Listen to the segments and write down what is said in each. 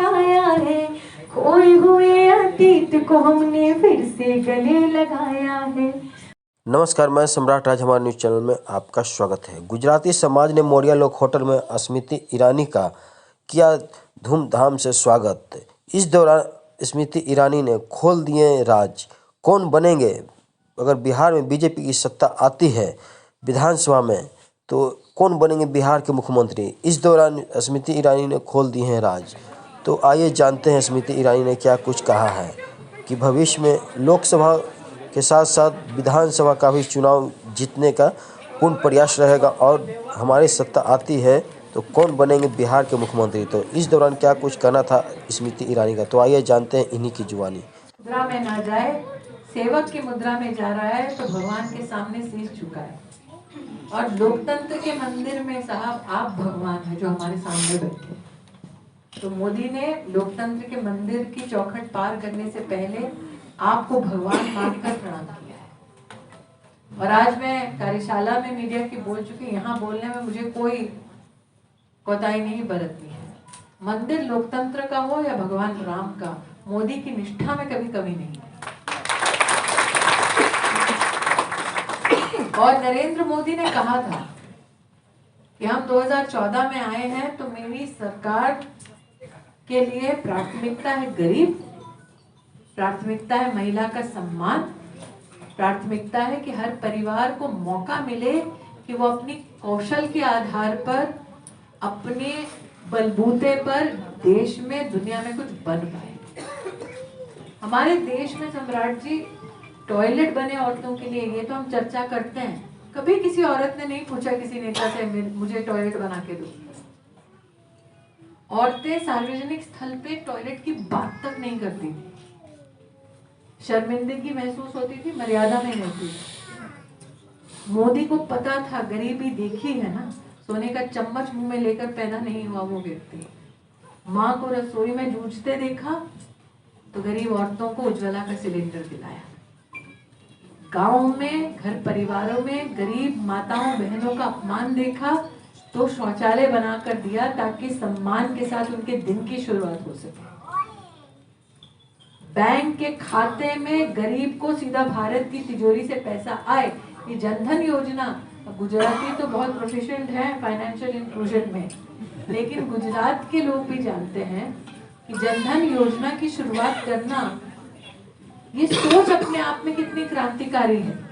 दिखाया है, खोए हुए अतीत को हमने फिर से गले लगाया है। नमस्कार, मैं सम्राट राज, हमारे न्यूज़ चैनल में आपका स्वागत है। गुजराती समाज ने मोरिया लोक होटल में स्मृति ईरानी का किया धूमधाम से स्वागत। इस दौरान स्मृति ईरानी ने खोल दिए राज। कौन बनेंगे अगर बिहार में बीजेपी की सत्ता आती है विधानसभा में, तो कौन बनेंगे बिहार के मुख्यमंत्री। इस दौरान स्मृति ईरानी ने खोल दिए हैं राज। तो आइए जानते हैं स्मृति ईरानी ने क्या कुछ कहा है कि भविष्य में लोकसभा के साथ साथ विधानसभा का भी चुनाव जीतने का पूर्ण प्रयास रहेगा और हमारी सत्ता आती है तो कौन बनेंगे बिहार के मुख्यमंत्री। तो इस दौरान क्या कुछ कहना था स्मृति ईरानी का, तो आइए जानते हैं इन्हीं की जुबानी। मुद्रा में ना जाए, सेवक की मुद्रा में जा रहा है तो भगवान के सामने शीश झुका है। और लोकतंत्र के मंदिर में साहब आप भगवान है जो हमारे सामने बैठे। तो मोदी ने लोकतंत्र के मंदिर की चौखट पार करने से पहले आपको भगवान मानकर प्रणाम किया है। और आज मैं कार्यशाला में मीडिया की बोल चुकी, यहाँ बोलने में मुझे कोई कोताही नहीं बरतनी है। मंदिर लोकतंत्र का हो या भगवान राम का, मोदी की निष्ठा में कभी कमी नहीं है। और नरेंद्र मोदी ने कहा था कि हम 2014 में आए हैं तो मेरी सरकार के लिए प्राथमिकता है गरीब, प्राथमिकता है महिला का सम्मान, प्राथमिकता है कि हर परिवार को मौका मिले कि वो अपनी कौशल के आधार पर, अपने बलबूते पर देश में, दुनिया में कुछ बन पाए। हमारे देश में सम्राट जी टॉयलेट बने औरतों के लिए, ये तो हम चर्चा करते हैं। कभी किसी औरत ने नहीं पूछा किसी नेता से मुझे टॉयलेट बना के दो। औरतें सार्वजनिक स्थल पे टॉयलेट की बात तक नहीं करती थी, शर्मिंदगी महसूस होती थी, मर्यादा में रहती थी। मोदी को पता था, गरीबी देखी है ना, सोने का चम्मच मुंह में लेकर पैदा नहीं हुआ वो व्यक्ति। माँ को रसोई में जूझते देखा तो गरीब औरतों को उज्ज्वला का सिलेंडर दिलाया। गांव में, घर परिवारों में गरीब माताओं बहनों का अपमान देखा तो शौचालय बनाकर दिया ताकि सम्मान के साथ उनके दिन की शुरुआत हो सके। बैंक के खाते में गरीब को सीधा भारत की तिजोरी से पैसा आए, ये जनधन योजना। गुजराती तो बहुत प्रोफिशिएंट है फाइनेंशियल इंक्लूजन में, लेकिन गुजरात के लोग भी जानते हैं कि जनधन योजना की शुरुआत करना, ये सोच अपने आप में कितनी क्रांतिकारी है।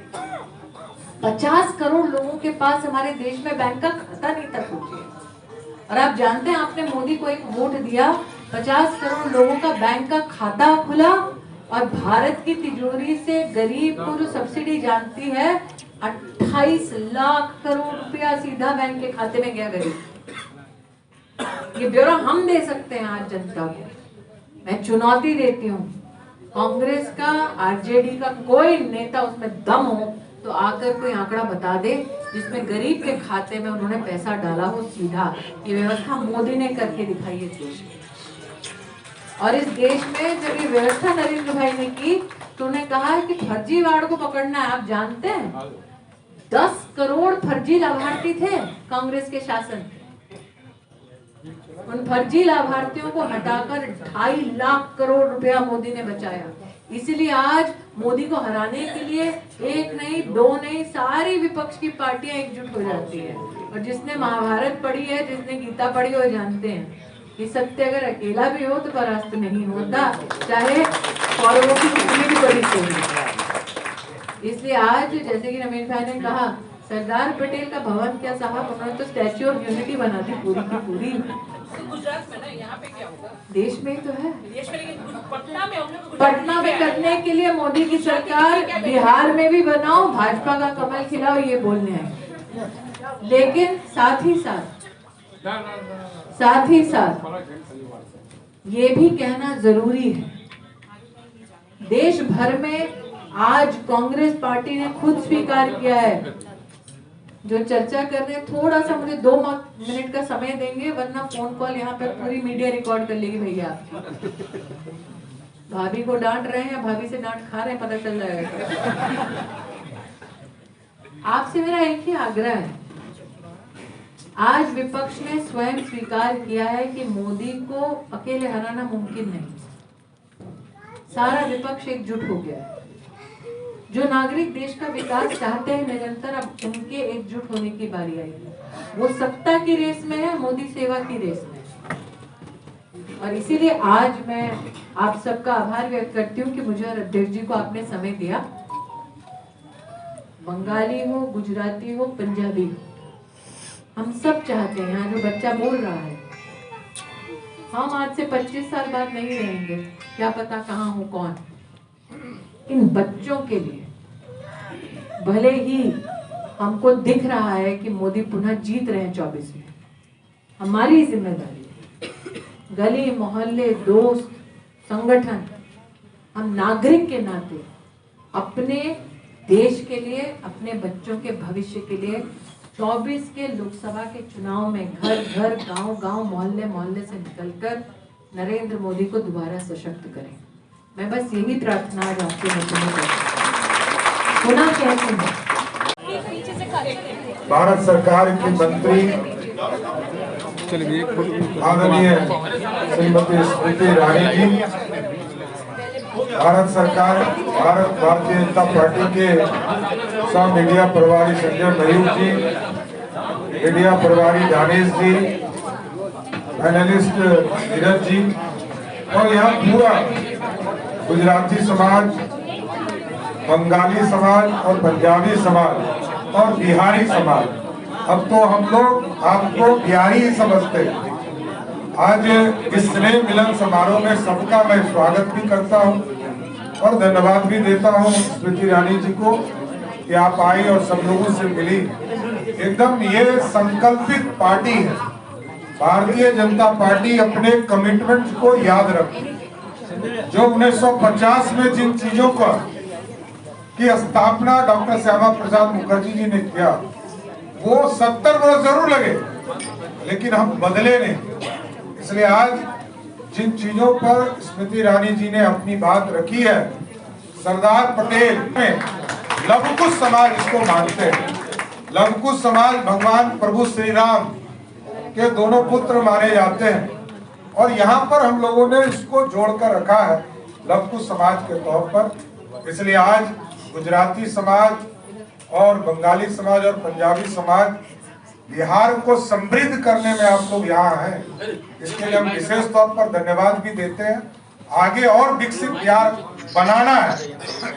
50 करोड़ लोगों के पास हमारे देश में बैंक का खाता नहीं था, सोचिए। और आप जानते हैं, आपने मोदी को एक वोट दिया, 50 करोड़ लोगों का बैंक का खाता खुला और भारत की तिजोरी से गरीब को जो सब्सिडी जानती है, 28 लाख करोड़ रुपया सीधा बैंक के खाते में गया गरीब। ये ब्यौरा हम दे सकते हैं आज जनता को। मैं चुनौती देती हूँ, कांग्रेस का, आरजेडी का कोई नेता उसमें दम हो तो आकर कोई आंकड़ा बता दे जिसमें गरीब के खाते में उन्होंने पैसा डाला हो सीधा। ये व्यवस्था मोदी ने करके दिखाई है देश में। और इस देश में जब ये व्यवस्था नरेंद्र भाई ने की तो उन्हें कहा है कि फर्जीवाड़ को पकड़ना है। आप जानते हैं 10 करोड़ फर्जी लाभार्थी थे कांग्रेस के शासन। उन फर्जी लाभार्थियों को हटाकर 2.5 लाख करोड़ रुपया मोदी ने बचाया। इसलिए आज मोदी को हराने के लिए एक नहीं, दो नहीं, सारी विपक्ष की पार्टियां एकजुट हो जाती है। और जिसने महाभारत पढ़ी है, जिसने गीता पढ़ी हो, जानते हैं कि सत्य अगर अकेला भी हो तो परास्त नहीं होता, चाहे कौरवों की कितनी भी बड़ी सेना। इसलिए आज जैसे कि रमेश भाई ने कहा, सरदार पटेल का भवन क्या साहब, उन्होंने तो स्टैच्यू ऑफ यूनिटी बना दी पूरी की पूरी। गुजरात में ना, यहाँ पे क्या होगा? देश में तो है, देश में, लेकिन पटना में करने के लिए मोदी की सरकार बिहार में भी बनाओ, भाजपा का कमल खिलाओ, ये बोलने हैं। लेकिन साथ ही साथ ये भी कहना जरूरी है, देश भर में आज कांग्रेस पार्टी ने खुद स्वीकार किया है, जो चर्चा कर रहे हैं, थोड़ा सा मुझे 2 मिनट का समय देंगे वरना फोन कॉल यहाँ पे पूरी मीडिया रिकॉर्ड कर लेगी भैया आपकी। भाभी को डांट रहे हैं, भाभी से डांट खा रहे हैं, पता चल जाएगा। आपसे मेरा एक ही आग्रह है आज विपक्ष ने स्वयं स्वीकार किया है कि मोदी को अकेले हराना मुमकिन नहीं। सारा विपक्ष एकजुट हो गया है। जो नागरिक देश का विकास चाहते हैं निरंतर, अब उनके एकजुट होने की बारी आई है। वो सत्ता की रेस में है, मोदी सेवा की रेस में है। और इसीलिए आज मैं आप सबका आभार व्यक्त करती हूँ कि मुझे और अध्यक्ष जी को आपने समय दिया। बंगाली हो, गुजराती हो, पंजाबी हो, हम सब चाहते हैं, यहाँ जो बच्चा बोल रहा है, हम आज से 25 साल बाद नहीं रहेंगे, क्या पता कहाँ हो कौन। इन बच्चों के लिए भले ही हमको दिख रहा है कि मोदी पुनः जीत रहे हैं 24 में, हमारी जिम्मेदारी है, गली मोहल्ले, दोस्त, संगठन, हम नागरिक के नाते अपने देश के लिए, अपने बच्चों के भविष्य के लिए 24 के लोकसभा के चुनाव में घर घर, गांव गांव, मोहल्ले मोहल्ले से निकलकर नरेंद्र मोदी को दोबारा सशक्त करें। मैं बस यही प्रार्थना आज आपके मध्य में पुनः कहती हूँ। भारत सरकार की मंत्री आदरणीय श्रीमती स्मृति ईरानी जी, भारत सरकार, भारतीय जनता पार्टी के सब मीडिया प्रभारी संजय मयूर जी, मीडिया प्रभारी दानिश जी, पैनलिस्ट नीरज जी, और यहाँ पूरा गुजराती समाज, बंगाली समाज और पंजाबी समाज और बिहारी समाज, अब तो हम लोग आपको बिहारी ही समझते हैं। आज इस स्नेह मिलन समारोह में सबका मैं स्वागत भी करता हूं और धन्यवाद भी देता हूं स्मृति ईरानी जी को कि आप आई और सब लोगों से मिली। एकदम ये संकल्पित पार्टी है। भारतीय जनता पार्टी अपने कमिटमेंट को याद रखती, जो 1950 में जिन चीजों का की स्थापना डॉक्टर श्यामा प्रसाद मुखर्जी जी ने किया, वो 70 वर्ष जरूर लगे, लेकिन हम बदले नहीं। इसलिए आज जिन चीजों पर स्मृति ईरानी जी ने अपनी बात रखी है, सरदार पटेल में लवकुश समाज इसको मानते हैं। लवकुश समाज भगवान प्रभु श्री राम के दोनों पुत्र माने जाते हैं और यहाँ पर हम लोगों ने इसको जोड़कर रखा है लवकुश समाज के तौर पर। इसलिए आज गुजराती समाज और बंगाली समाज और पंजाबी समाज बिहार को समृद्ध करने में आप लोग यहाँ हैं, इसके लिए हम विशेष तौर पर धन्यवाद भी देते हैं। आगे और विकसित बिहार बनाना है,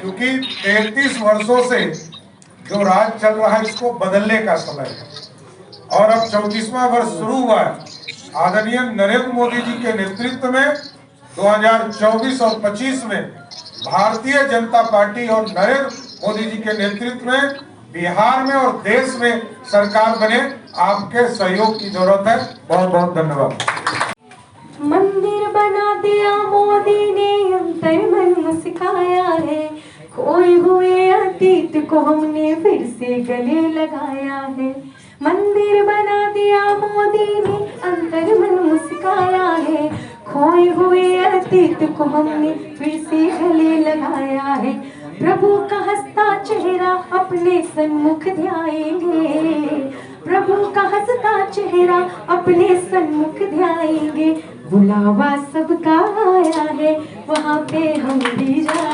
क्योंकि 33 वर्षों से जो राज चल रहा है इसको बदलने का समय है और अब 34वां वर्ष शुरू हुआ है। आदरणीय नरेंद्र मोदी जी के नेतृत्व में 2024 और 25 में भारतीय जनता पार्टी और नरेंद्र मोदी जी के नेतृत्व में बिहार में और देश में सरकार बने। आपके सहयोग की जरूरत है। बहुत बहुत धन्यवाद। मंदिर बना दिया मोदी ने, अंतर मन सिखाया है, खोए हुए अतीत को हमने फिर से गले लगाया है। मंदिर बना दिया मोदी ने, अंतर मन मुस्काया है, खोए हुए अतीत को हमने फिर से गले लगाया है। प्रभु का हंसता चेहरा अपने सन्मुख ध्याएंगे, प्रभु का हंसता चेहरा अपने सन्मुख ध्याएंगे। बुलावा सबका आया है, वहाँ पे हम भी जाएंगे।